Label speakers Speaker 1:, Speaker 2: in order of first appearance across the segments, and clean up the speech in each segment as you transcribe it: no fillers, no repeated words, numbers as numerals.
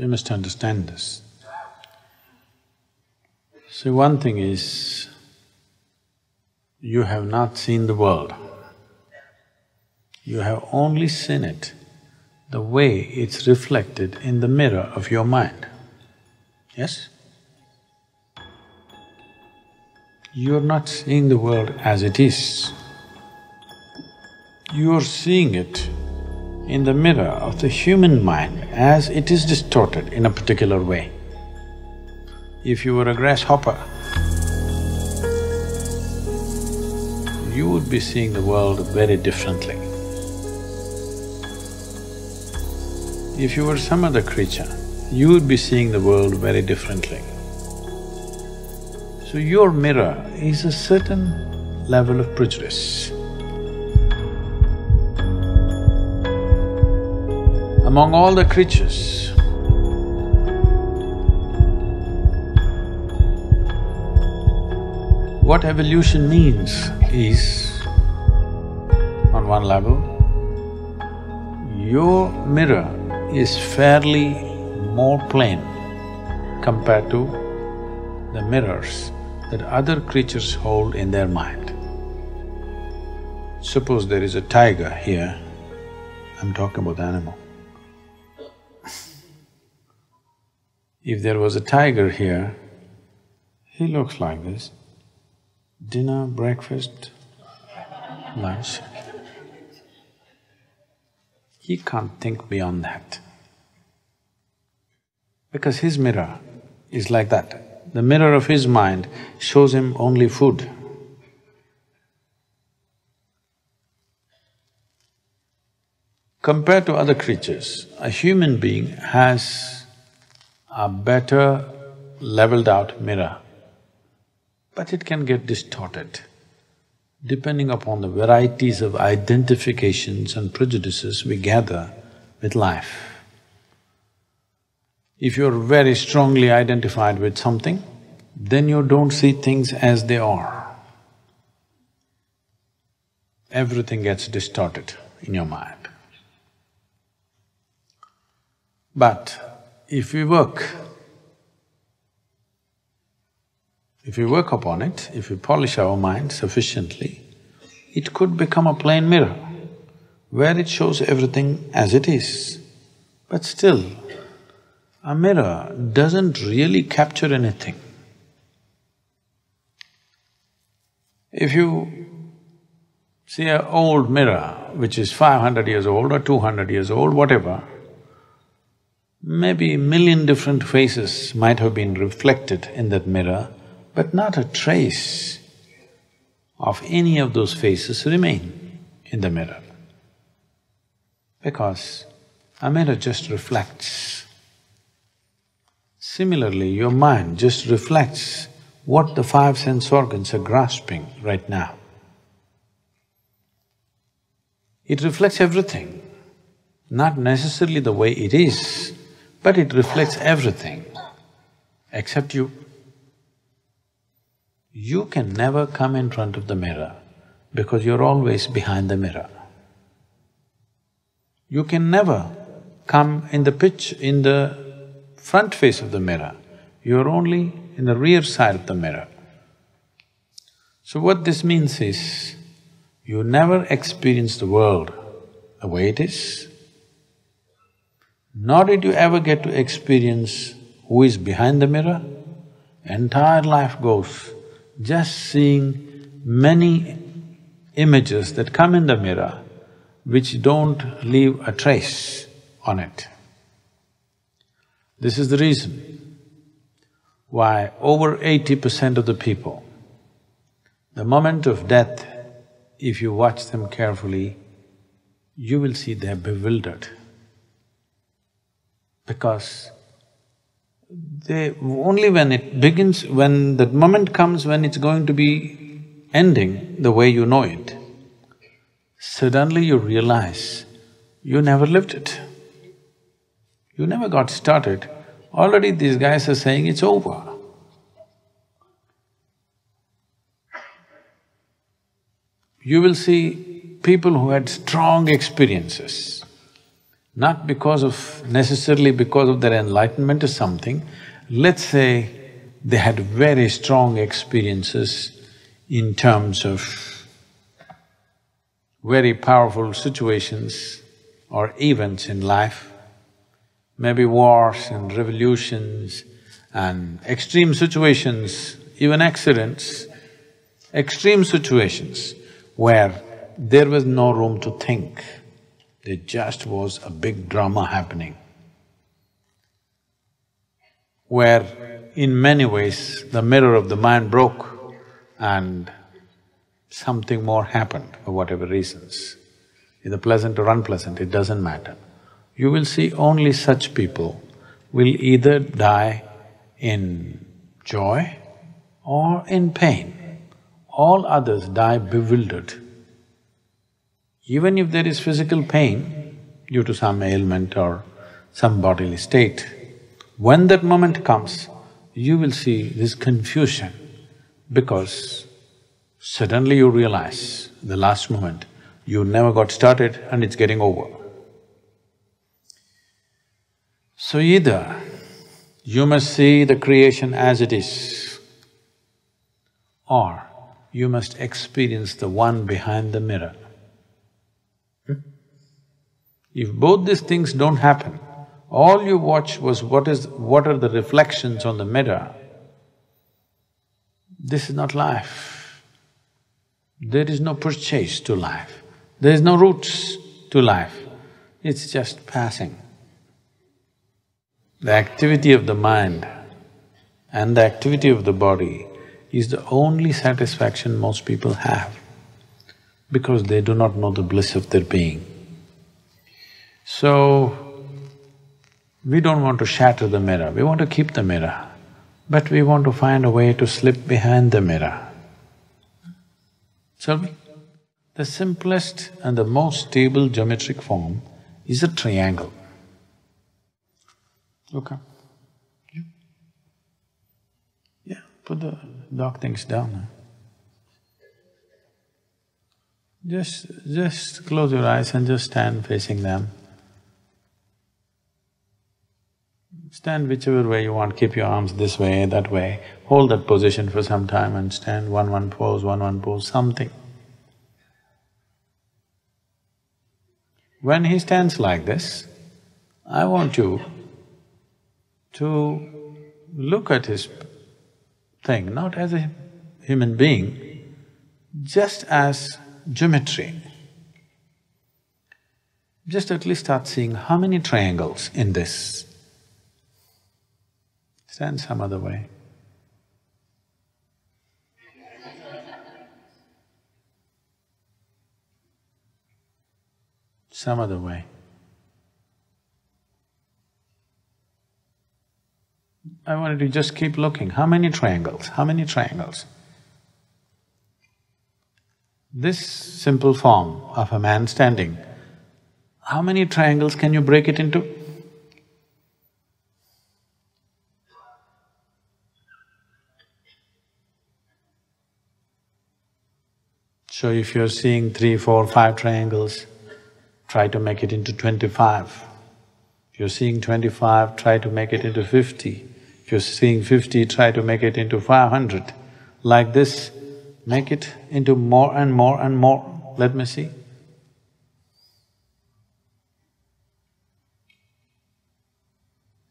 Speaker 1: You must understand this. See, one thing is, you have not seen the world. You have only seen it the way it's reflected in the mirror of your mind. Yes? You're not seeing the world as it is. You're seeing it in the mirror of the human mind as it is distorted in a particular way. If you were a grasshopper, you would be seeing the world very differently. If you were some other creature, you would be seeing the world very differently. So your mirror is a certain level of prejudice. Among all the creatures, what evolution means is, on one level, your mirror is fairly more plain compared to the mirrors that other creatures hold in their mind. Suppose there is a tiger here, I'm talking about the animal. If there was a tiger here, he looks like this. Dinner, breakfast, lunch. He can't think beyond that. Because his mirror is like that. The mirror of his mind shows him only food. Compared to other creatures, a human being has a better leveled out mirror, but it can get distorted depending upon the varieties of identifications and prejudices we gather with life. If you're very strongly identified with something, then you don't see things as they are. Everything gets distorted in your mind. But if we work upon it, if we polish our mind sufficiently, it could become a plain mirror where it shows everything as it is. But still, a mirror doesn't really capture anything. If you see an old mirror which is 500 years old or 200 years old, whatever, maybe 1,000,000 different faces might have been reflected in that mirror, but not a trace of any of those faces remain in the mirror. Because a mirror just reflects. Similarly, your mind just reflects what the five sense organs are grasping right now. It reflects everything, not necessarily the way it is, but it reflects everything except you. You can never come in front of the mirror because you're always behind the mirror. You can never come in the front face of the mirror, you're only in the rear side of the mirror. So what this means is, you never experience the world the way it is, nor did you ever get to experience who is behind the mirror. Entire life goes just seeing many images that come in the mirror which don't leave a trace on it. This is the reason why over 80% of the people, the moment of death, if you watch them carefully, you will see they're bewildered. Because only when it begins, when that moment comes when it's going to be ending the way you know it, suddenly you realize you never lived it. You never got started, already these guys are saying it's over. You will see people who had strong experiences, not necessarily because of their enlightenment or something. Let's say they had very strong experiences in terms of very powerful situations or events in life, maybe wars and revolutions and extreme situations, even accidents, extreme situations where there was no room to think. There just was a big drama happening, where in many ways the mirror of the mind broke and something more happened for whatever reasons. Either pleasant or unpleasant, it doesn't matter. You will see only such people will either die in joy or in pain. All others die bewildered. Even if there is physical pain due to some ailment or some bodily state, when that moment comes, you will see this confusion because suddenly you realize the last moment you never got started and it's getting over. So either you must see the creation as it is, or you must experience the one behind the mirror. If both these things don't happen, all you watch was what are the reflections on the mirror, this is not life. There is no purchase to life, there is no roots to life, it's just passing. The activity of the mind and the activity of the body is the only satisfaction most people have, because they do not know the bliss of their being. So, we don't want to shatter the mirror, we want to keep the mirror, but we want to find a way to slip behind the mirror. Shall we? The simplest and the most stable geometric form is a triangle. Okay. Yeah, put the dark things down. Just close your eyes and just stand facing them. Stand whichever way you want, keep your arms this way, that way, hold that position for some time and stand one pose, something. When he stands like this, I want you to look at his thing not as a human being, just as geometry. Just at least start seeing how many triangles in this. Stand some other way. Some other way. I wanted to just keep looking, how many triangles, how many triangles? This simple form of a man standing, how many triangles can you break it into? So if you're seeing 3, 4, 5 triangles, try to make it into 25. If you're seeing 25, try to make it into 50. If you're seeing 50, try to make it into 500. Like this, make it into more and more and more. Let me see.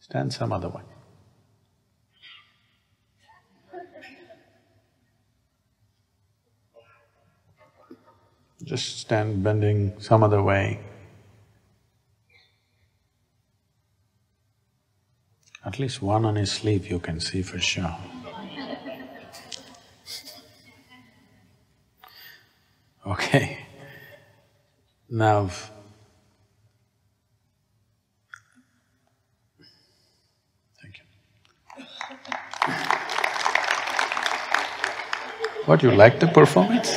Speaker 1: Stand some other way. Just stand bending some other way. At least one on his sleeve you can see for sure. Okay. Now, thank you. What, you like the performance?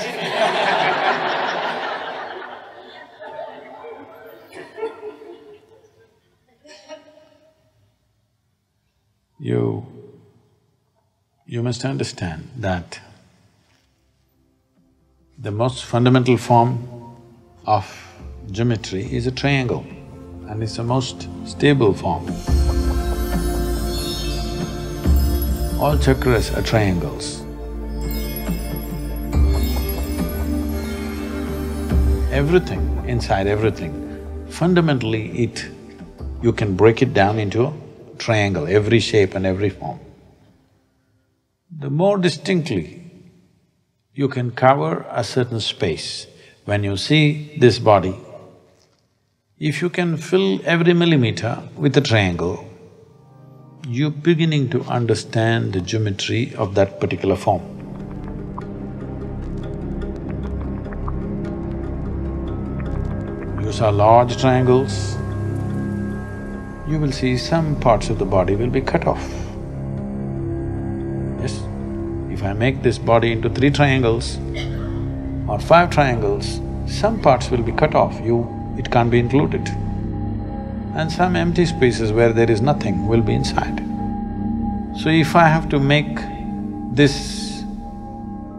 Speaker 1: You must understand that the most fundamental form of geometry is a triangle. and it's the most stable form. All chakras are triangles. Everything, inside everything, fundamentally you can break it down into a triangle, every shape and every form. The more distinctly you can cover a certain space, when you see this body, if you can fill every millimeter with a triangle, you're beginning to understand the geometry of that particular form. You saw large triangles, you will see some parts of the body will be cut off. Yes? If I make this body into 3 triangles or 5 triangles, some parts will be cut off, it can't be included. And some empty spaces where there is nothing will be inside. So if I have to make this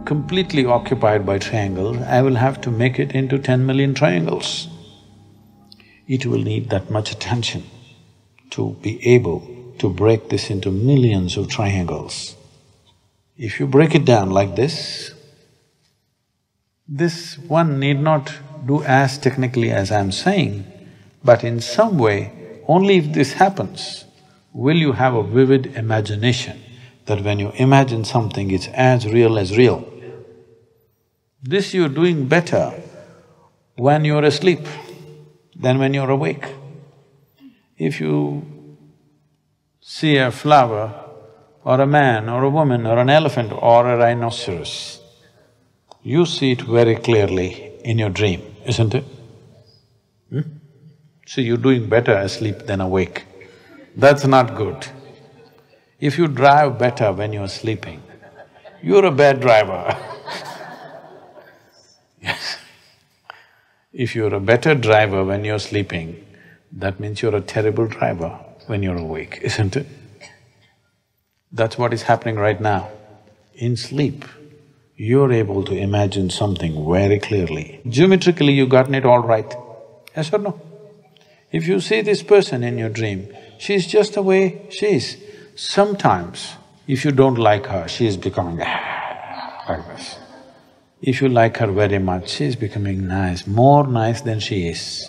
Speaker 1: completely occupied by triangles, I will have to make it into 10 million triangles. It will need that much attention to be able to break this into millions of triangles. If you break it down like this one need not do as technically as I'm saying, but in some way, only if this happens, will you have a vivid imagination that when you imagine something, it's as real as real. This you're doing better when you're asleep than when you're awake. If you see a flower or a man or a woman or an elephant or a rhinoceros, you see it very clearly in your dream, isn't it? So you're doing better asleep than awake. That's not good. If you drive better when you're sleeping, you're a bad driver. Yes. If you're a better driver when you're sleeping, that means you're a terrible driver when you're awake, isn't it? That's what is happening right now. In sleep, you're able to imagine something very clearly. Geometrically, you've gotten it all right, yes or no? If you see this person in your dream, she's just the way she is. Sometimes, if you don't like her, she is becoming like this. If you like her very much, she is becoming nice, more nice than she is.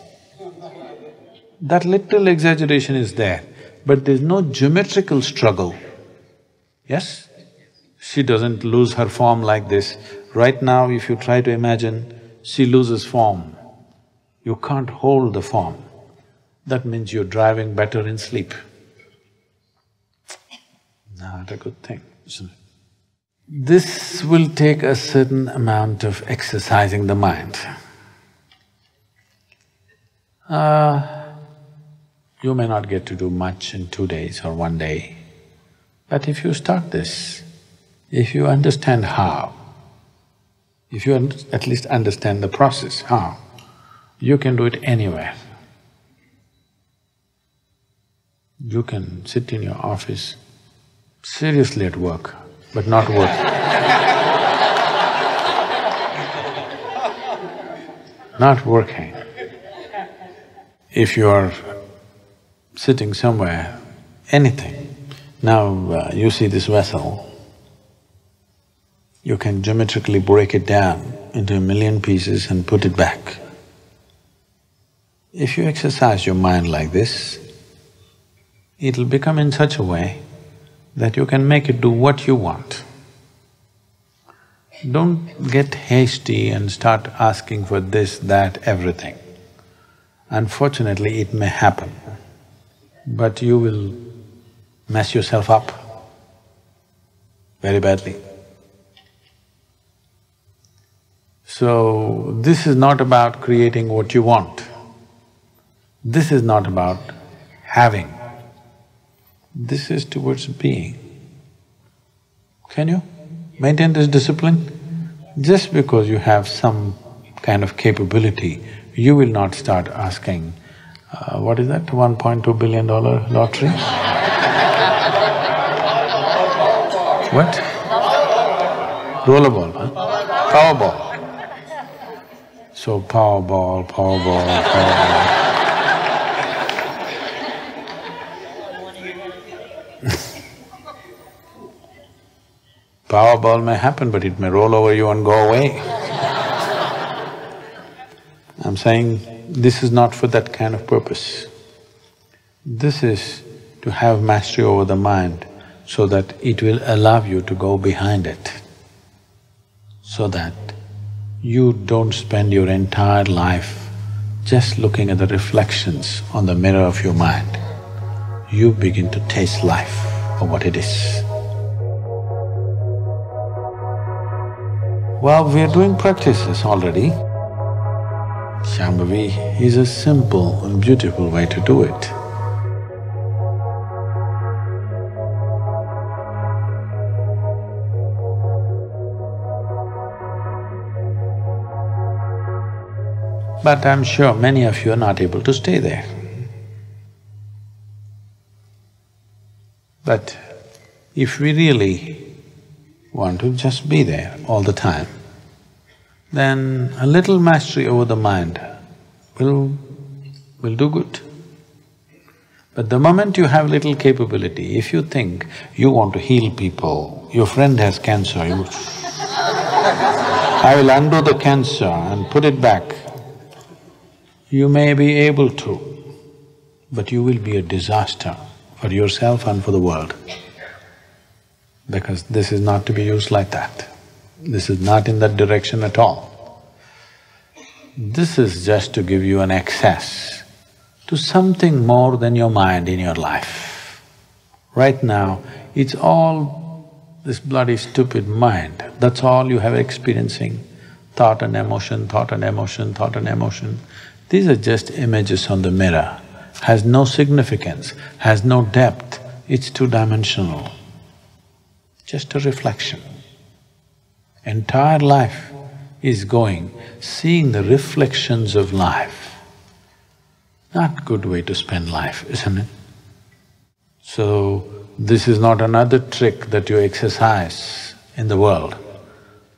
Speaker 1: That little exaggeration is there, but there's no geometrical struggle, yes? She doesn't lose her form like this. Right now, if you try to imagine, she loses form. You can't hold the form. That means you're driving better in sleep. Not a good thing, isn't it? This will take a certain amount of exercising the mind. You may not get to do much in 2 days or 1 day, but if you start this, if you understand how, if you at least understand the process, how, you can do it anywhere. You can sit in your office, seriously at work, but not work. Not working. If you are sitting somewhere, anything, now you see this vessel, you can geometrically break it down into 1,000,000 pieces and put it back. If you exercise your mind like this, it'll become in such a way that you can make it do what you want. Don't get hasty and start asking for this, that, everything. Unfortunately, it may happen, but you will mess yourself up very badly. So, this is not about creating what you want. This is not about having. This is towards being. Can you maintain this discipline? Just because you have some kind of capability, you will not start asking, what is that, $1.2 billion lottery? What? Rollerball, huh? Powerball. So Powerball, Powerball, Powerball. Powerball may happen, but it may roll over you and go away. I'm saying this is not for that kind of purpose. This is to have mastery over the mind so that it will allow you to go behind it, so that you don't spend your entire life just looking at the reflections on the mirror of your mind. You begin to taste life for what it is. Well, we are doing practices already. Shambhavi is a simple and beautiful way to do it. But I'm sure many of you are not able to stay there. But if we really want to just be there all the time, then a little mastery over the mind will do good. But the moment you have little capability, if you think you want to heal people, your friend has cancer, I will undo the cancer and put it back. You may be able to, but you will be a disaster for yourself and for the world, because this is not to be used like that. This is not in that direction at all. This is just to give you an access to something more than your mind in your life. Right now, it's all this bloody stupid mind, that's all you have experiencing. Thought and emotion, thought and emotion, thought and emotion. These are just images on the mirror, has no significance, has no depth, it's two-dimensional. Just a reflection. Entire life is going, seeing the reflections of life. Not good way to spend life, isn't it? So, this is not another trick that you exercise in the world.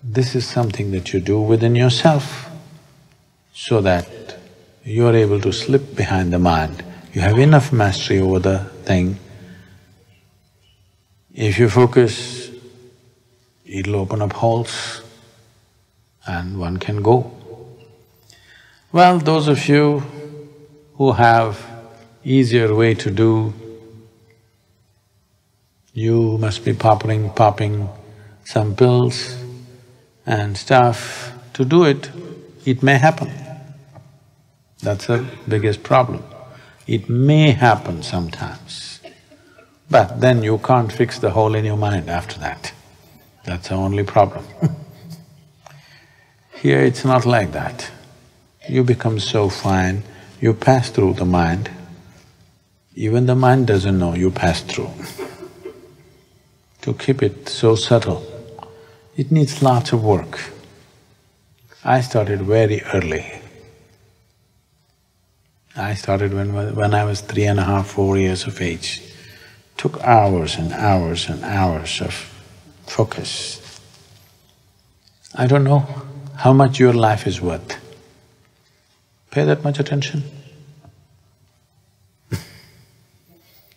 Speaker 1: This is something that you do within yourself so that you are able to slip behind the mind. You have enough mastery over the thing. If you focus, it'll open up holes and one can go. Well, those of you who have easier way to do, you must be popping some pills and stuff to do it. It may happen. That's the biggest problem. It may happen sometimes, but then you can't fix the hole in your mind after that. That's the only problem. Here it's not like that. You become so fine, you pass through the mind, even the mind doesn't know you pass through. To keep it so subtle, it needs lots of work. I started very early. I started when I was 3.5, 4 years of age. Took hours and hours and hours of focus. I don't know how much your life is worth. Pay that much attention.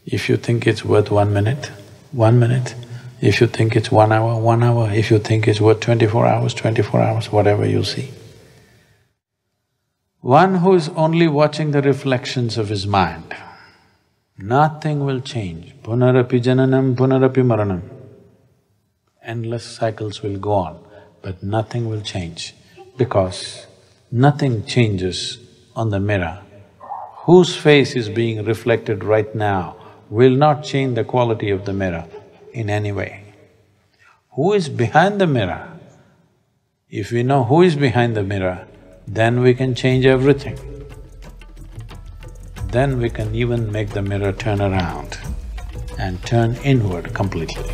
Speaker 1: If you think it's worth 1 minute, 1 minute. If you think it's 1 hour, 1 hour. If you think it's worth 24 hours, 24 hours, whatever you'll see. One who is only watching the reflections of his mind, nothing will change. Punarapi jananam, punarapi maranam. Endless cycles will go on, but nothing will change, because nothing changes on the mirror. Whose face is being reflected right now will not change the quality of the mirror in any way. Who is behind the mirror? If we know who is behind the mirror, then we can change everything. Then we can even make the mirror turn around and turn inward completely.